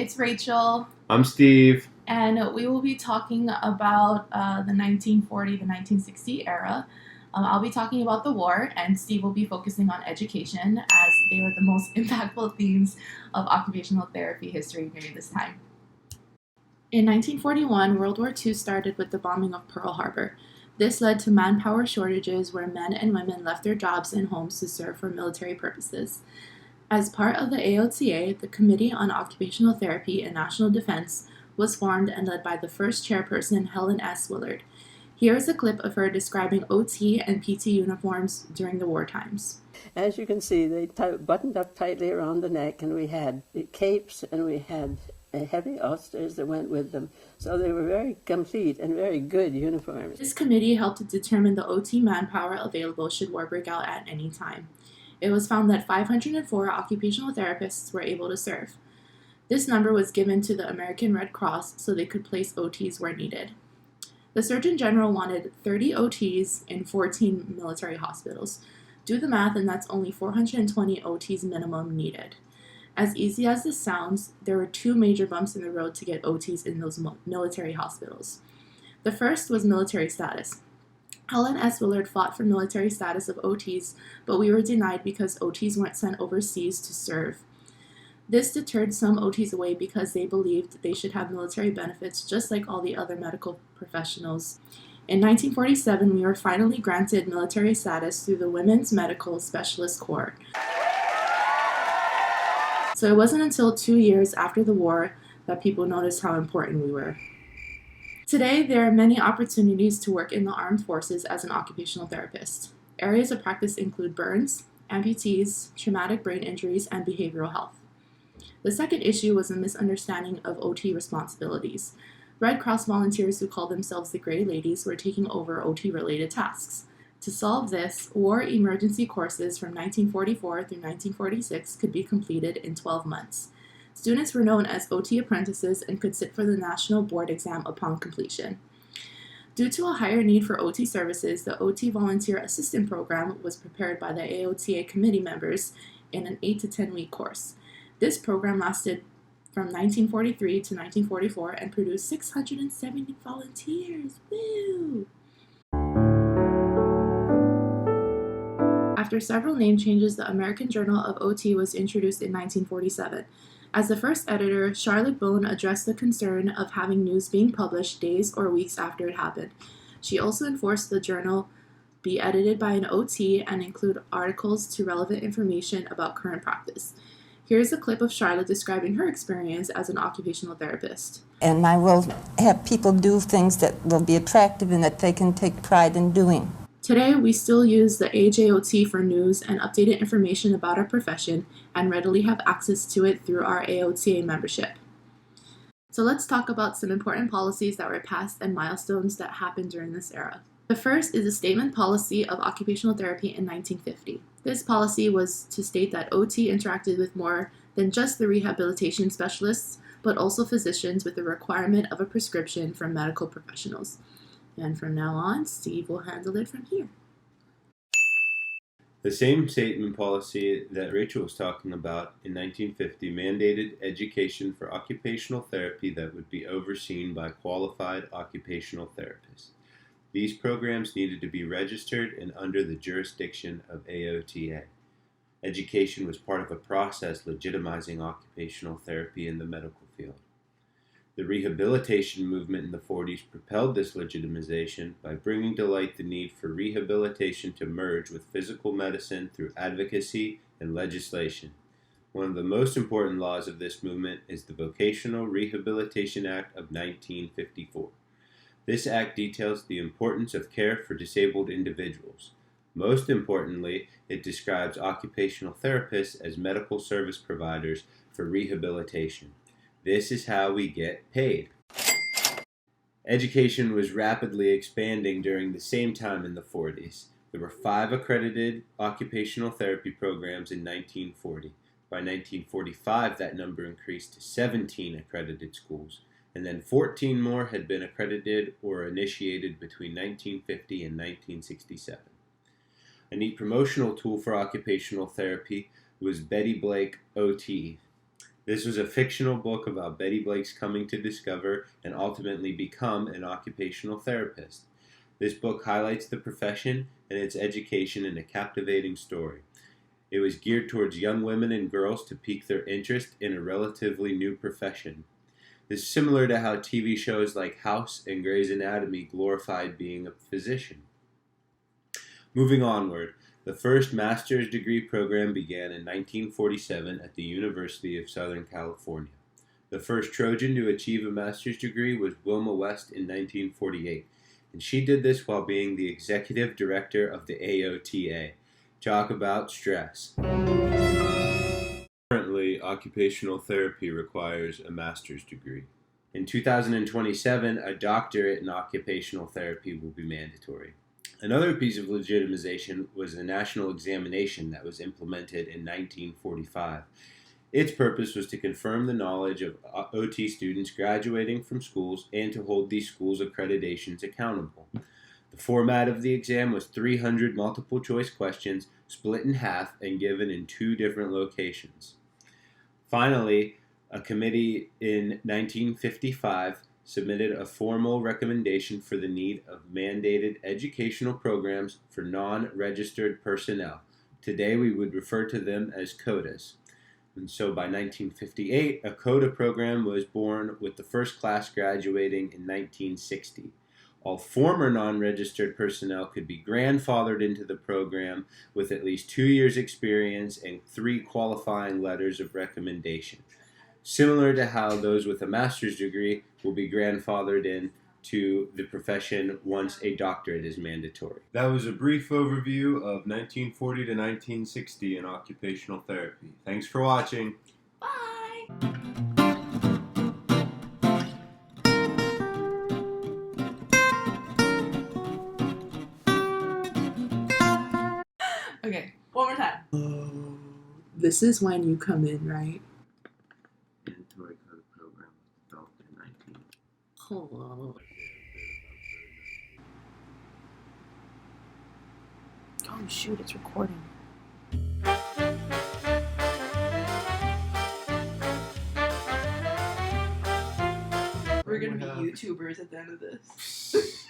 it's Rachel. I'm Steve. And we will be talking about the 1940 to 1960 era. I'll be talking about the war, and Steve will be focusing on education, as they were the most impactful themes of occupational therapy history during this time. In 1941, World War II started with the bombing of Pearl Harbor. This led to manpower shortages where men and women left their jobs and homes to serve for military purposes. As part of the AOTA, the Committee on Occupational Therapy and National Defense was formed and led by the first chairperson, Helen S. Willard. Here is a clip of her describing OT and PT uniforms during the war times. As you can see, they buttoned up tightly around the neck, and we had capes and we had heavy ulsters that went with them. So they were very complete and very good uniforms. This committee helped to determine the OT manpower available should war break out at any time. It was found that 504 occupational therapists were able to serve. This number was given to the American Red Cross so they could place OTs where needed. The Surgeon General wanted 30 OTs in 14 military hospitals. Do the math, and that's only 420 OTs minimum needed. As easy as this sounds, there were two major bumps in the road to get OTs in those military hospitals. The first was military status. Helen S. Willard fought for military status of OTs, but we were denied because OTs weren't sent overseas to serve. This deterred some OTs away because they believed they should have military benefits just like all the other medical professionals. In 1947, we were finally granted military status through the Women's Medical Specialist Corps. So it wasn't until 2 years after the war that people noticed how important we were. Today, there are many opportunities to work in the armed forces as an occupational therapist. Areas of practice include burns, amputees, traumatic brain injuries, and behavioral health. The second issue was a misunderstanding of OT responsibilities. Red Cross volunteers who called themselves the Gray Ladies were taking over OT-related tasks. To solve this, war emergency courses from 1944 through 1946 could be completed in 12 months. Students were known as OT apprentices and could sit for the national board exam upon completion. Due to a higher need for OT services, the OT Volunteer Assistant Program was prepared by the AOTA committee members in an 8 to 10 week course. This program lasted from 1943 to 1944 and produced 670 volunteers. Woo! After several name changes, the American Journal of OT was introduced in 1947. As the first editor, Charlotte Bone addressed the concern of having news being published days or weeks after it happened. She also enforced the journal be edited by an OT and include articles to relevant information about current practice. Here's a clip of Charlotte describing her experience as an occupational therapist. And I will have people do things that will be attractive and that they can take pride in doing. Today, we still use the AJOT for news and updated information about our profession and readily have access to it through our AOTA membership. So let's talk about some important policies that were passed and milestones that happened during this era. The first is the Statement Policy of Occupational Therapy in 1950. This policy was to state that OT interacted with more than just the rehabilitation specialists, but also physicians with the requirement of a prescription from medical professionals. And from now on, Steve will handle it from here. The same statement policy that Rachel was talking about in 1950 mandated education for occupational therapy that would be overseen by qualified occupational therapists. These programs needed to be registered and under the jurisdiction of AOTA. Education was part of a process legitimizing occupational therapy in the medical field. The rehabilitation movement in the 40s propelled this legitimization by bringing to light the need for rehabilitation to merge with physical medicine through advocacy and legislation. One of the most important laws of this movement is the Vocational Rehabilitation Act of 1954. This act details the importance of care for disabled individuals. Most importantly, it describes occupational therapists as medical service providers for rehabilitation. This is how we get paid. Education was rapidly expanding during the same time in the 40s. There were 5 accredited occupational therapy programs in 1940. By 1945, that number increased to 17 accredited schools, and then 14 more had been accredited or initiated between 1950 and 1967. A neat promotional tool for occupational therapy was Betty Blake OT. This was a fictional book about Betty Blake's coming to discover and ultimately become an occupational therapist. This book highlights the profession and its education in a captivating story. It was geared towards young women and girls to pique their interest in a relatively new profession. This is similar to how TV shows like House and Grey's Anatomy glorified being a physician. Moving onward, the first master's degree program began in 1947 at the University of Southern California. The first Trojan to achieve a master's degree was Wilma West in 1948, and she did this while being the executive director of the AOTA. Talk about stress. Currently, occupational therapy requires a master's degree. In 2027, a doctorate in occupational therapy will be mandatory. Another piece of legitimization was the national examination that was implemented in 1945. Its purpose was to confirm the knowledge of OT students graduating from schools and to hold these schools' accreditations accountable. The format of the exam was 300 multiple choice questions split in half and given in 2 different locations. Finally, a committee in 1955 submitted a formal recommendation for the need of mandated educational programs for non-registered personnel. Today we would refer to them as CODAs. And so by 1958, a CODA program was born with the first class graduating in 1960. All former non-registered personnel could be grandfathered into the program with at least 2 years' experience and 3 qualifying letters of recommendation. Similar to how those with a master's degree will be grandfathered in to the profession once a doctorate is mandatory. That was a brief overview of 1940 to 1960 in occupational therapy. Thanks for watching. Bye! Okay, one more time. This is when you come in, right? Mandatory CODA program developed in 19. Hello. Oh shoot, it's recording. We're gonna be YouTubers at the end of this.